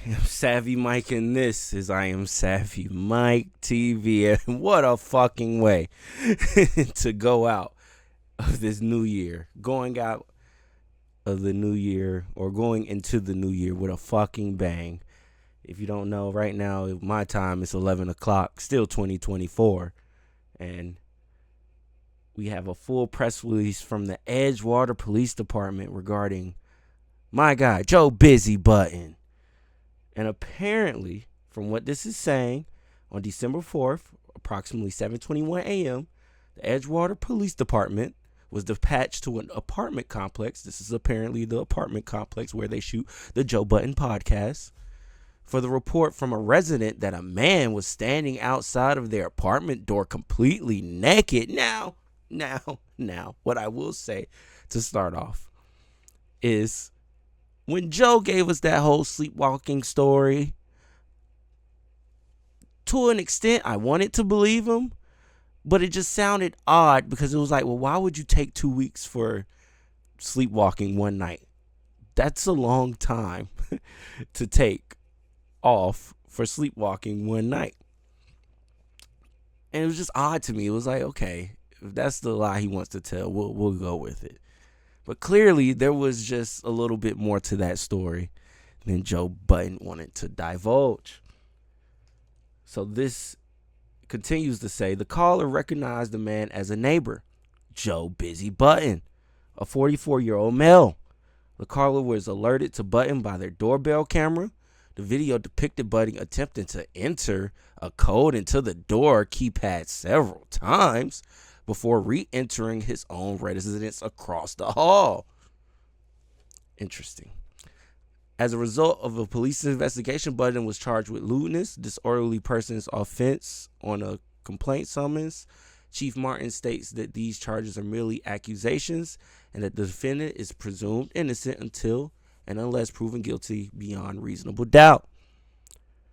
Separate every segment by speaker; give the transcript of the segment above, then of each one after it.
Speaker 1: I'm Savvy Mike, and this is I Am Savvy Mike TV. And what a fucking way to go out of this new year. Going out of the new year, or going into the new year with a fucking bang. If you don't know, right now, my time is 11 o'clock, still 2024. And we have a full press release from the Edgewater Police Department regarding my guy, Joe Busy Budden. And apparently, from what this is saying, on December 4th, approximately 7:21 a.m., the Edgewater Police Department was dispatched to an apartment complex. This is apparently the apartment complex where they shoot the Joe Budden podcast, for the report from a resident that a man was standing outside of their apartment door completely naked. Now, what I will say to start off is, when Joe gave us that whole sleepwalking story, to an extent, I wanted to believe him, but it just sounded odd because it was like, well, why would you take 2 weeks for sleepwalking one night? That's a long time to take off for sleepwalking one night. And it was just odd to me. It was like, okay, if that's the lie he wants to tell, we'll go with it. But clearly, there was just a little bit more to that story than Joe Budden wanted to divulge. So this continues to say, the caller recognized the man as a neighbor, Joe Busy Budden, a 44-year-old male. The caller was alerted to Budden by their doorbell camera. The video depicted Budden attempting to enter a code into the door keypad several times before re-entering his own residence across the hall. Interesting. As a result of a police investigation, Budden was charged with lewdness, disorderly persons offense, on a complaint summons. Chief Martin states that these charges are merely accusations and that the defendant is presumed innocent until and unless proven guilty beyond reasonable doubt.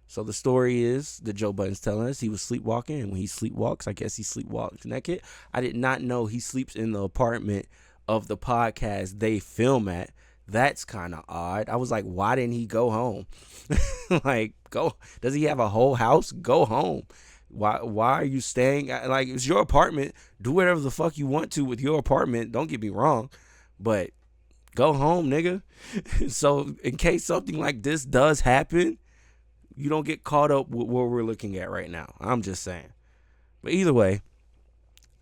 Speaker 1: So the story is that Joe Budden's telling us he was sleepwalking, and when he sleepwalks, I guess he sleepwalks naked. I did not know he sleeps in the apartment of the podcast they film at. That's kind of odd. I was like, why didn't he go home? Like, go. Does he have a whole house? Go home. Why are you staying? Like, it's your apartment. Do whatever the fuck you want to with your apartment. Don't get me wrong, but go home, nigga. So in case something like this does happen, you don't get caught up with what we're looking at right now. I'm just saying. But either way,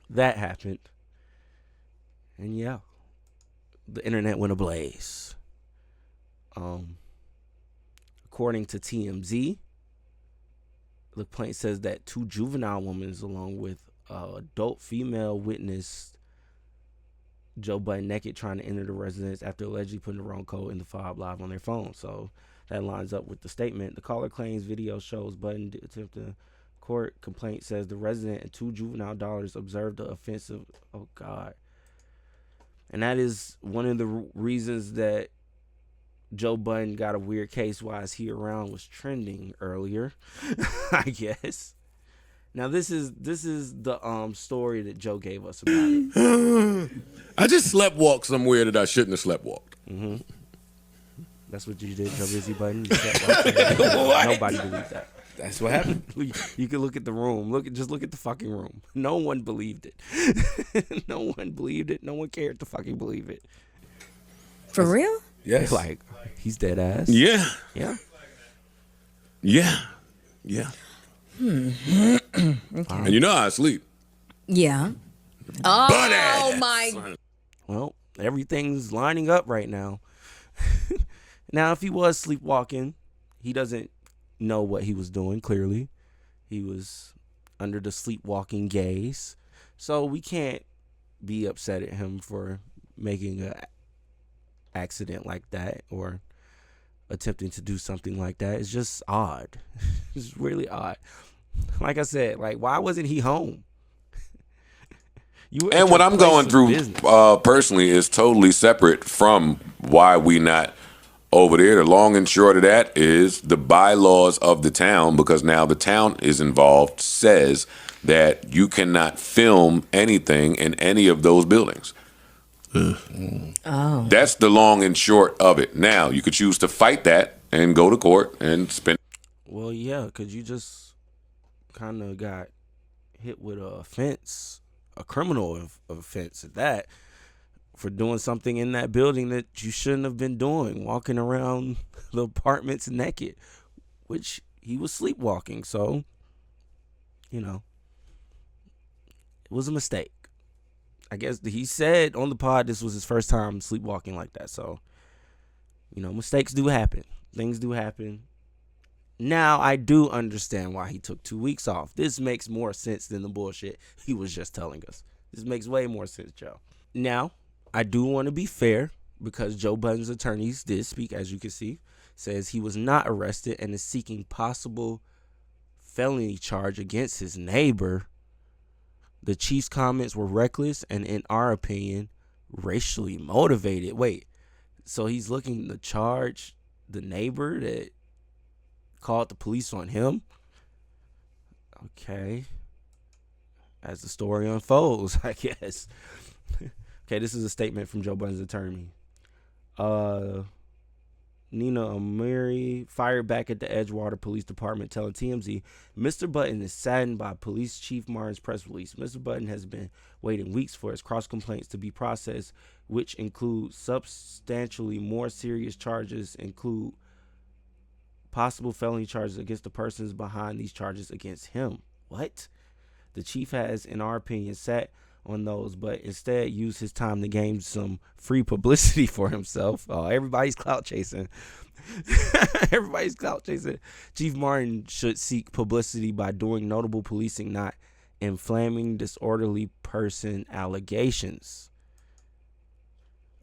Speaker 1: that happened. And yeah, the internet went ablaze. According to TMZ, the complaint says that 2 juvenile women, along with adult female, witnessed Joe Budden naked trying to enter the residence after allegedly putting the wrong code in the fob live on their phone. So that lines up with the statement. The caller claims video shows Budden attempting. Court complaint says the resident and 2 juvenile daughters observed the offensive. Oh God. And that is one of the reasons that Joe Budden got a weird case. Why Is He Around was trending earlier, I guess. Now this is the story that Joe gave us about it.
Speaker 2: I just sleptwalked somewhere that I shouldn't have sleptwalked.
Speaker 1: Mm-hmm. That's what you did, Joe Busy Budden. You sleptwalked. Nobody believed that.
Speaker 2: That's what happened.
Speaker 1: You can look at the room. Just look at the fucking room. No one believed it. No one believed it. No one cared to fucking believe it.
Speaker 3: For real?
Speaker 2: Yes.
Speaker 1: Like, he's dead ass.
Speaker 2: Yeah.
Speaker 1: Yeah.
Speaker 2: Yeah. Yeah.
Speaker 3: Okay.
Speaker 2: And you know how I sleep.
Speaker 3: Yeah. Oh
Speaker 2: Budden.
Speaker 3: my.
Speaker 1: Well, everything's lining up right now. Now, if he was sleepwalking, he doesn't know what he was doing, clearly. He was under the sleepwalking gaze. So we can't be upset at him for making an accident like that or attempting to do something like that. It's just odd. It's really odd. Like I said, like, why wasn't he home?
Speaker 2: And what I'm going through personally is totally separate from why we not over there. The long and short of that is the bylaws of the town, because now the town is involved, says that you cannot film anything in any of those buildings.
Speaker 3: Oh.
Speaker 2: That's the long and short of it. Now, you could choose to fight that and go to court and spend.
Speaker 1: Well, yeah, because you just kind of got hit with a offense, a criminal offense at that, for doing something in that building that you shouldn't have been doing, walking around the apartments naked, which he was sleepwalking. So, you know, it was a mistake. I guess he said on the pod this was his first time sleepwalking like that. So, you know, mistakes do happen. Things do happen. Now, I do understand why he took 2 weeks off. This makes more sense than the bullshit he was just telling us. This makes way more sense, Joe. Now, I do want to be fair because Joe Budden's attorneys did speak, as you can see, says he was not arrested and is seeking possible felony charge against his neighbor. The chief's comments were reckless and, in our opinion, racially motivated. Wait, so he's looking to charge the neighbor that called the police on him? Okay. As the story unfolds, I guess. Okay, this is a statement from Joe Budden's attorney. Nina Amiri fired back at the Edgewater Police Department, telling TMZ, Mr. Budden is saddened by Police Chief Martin's press release. Mr. Budden has been waiting weeks for his cross complaints to be processed, which include substantially more serious charges, include possible felony charges against the persons behind these charges against him. What? The chief has, in our opinion, sat on those, but instead used his time to gain some free publicity for himself. Oh, everybody's clout chasing. Everybody's clout chasing. Chief Martin should seek publicity by doing notable policing, not inflaming disorderly person allegations.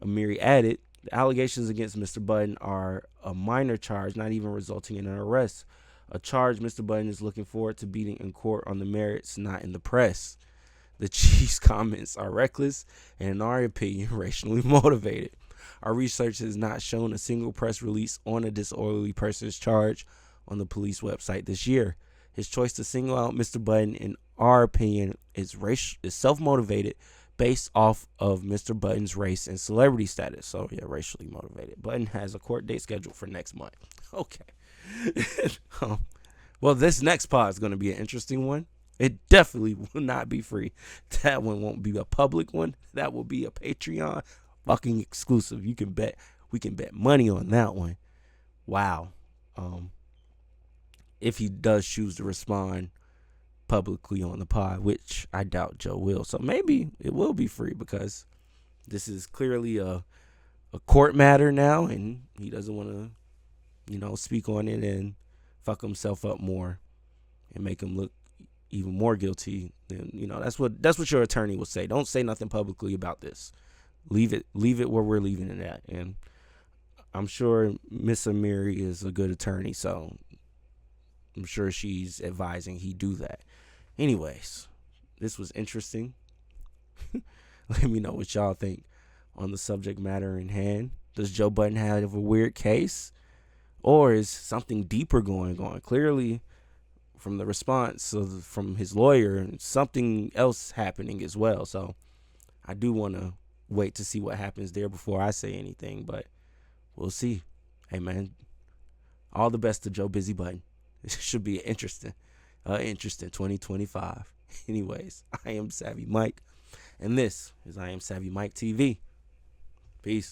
Speaker 1: Amiri added, the allegations against Mr. Budden are a minor charge, not even resulting in an arrest. A charge Mr. Budden is looking forward to beating in court on the merits, not in the press. The chief's comments are reckless and, in our opinion, racially motivated. Our research has not shown a single press release on a disorderly person's charge on the police website this year. His choice to single out Mr. Budden, in our opinion, is self-motivated based off of Mr. Budden's race and celebrity status. So, yeah, racially motivated. Budden has a court date scheduled for next month. Okay. Well, this next pod is going to be an interesting one. It definitely will not be free. That one won't be a public one. That will be a Patreon fucking exclusive. You can bet. We can bet money on that one. Wow. If he does choose to respond publicly on the pod, which I doubt Joe will. So maybe it will be free because this is clearly a court matter now, and he doesn't want to, speak on it and fuck himself up more and make him look even more guilty. Then that's what your attorney will say. Don't say nothing publicly about this. Leave it where we're leaving it at. And I'm sure Miss Amiri is a good attorney, so I'm sure she's advising he do that. Anyways, this was interesting. Let me know what y'all think on the subject matter in hand. Does Joe Budden have a weird case, or is something deeper going on? Clearly, from the response from his lawyer, something else happening as well. So I do want to wait to see what happens there before I say anything, but we'll see. Hey, man, all the best to Joe Busy Budden. It should be interesting 2025. Anyways, I am Savvy Mike, and this is I Am Savvy Mike TV. Peace.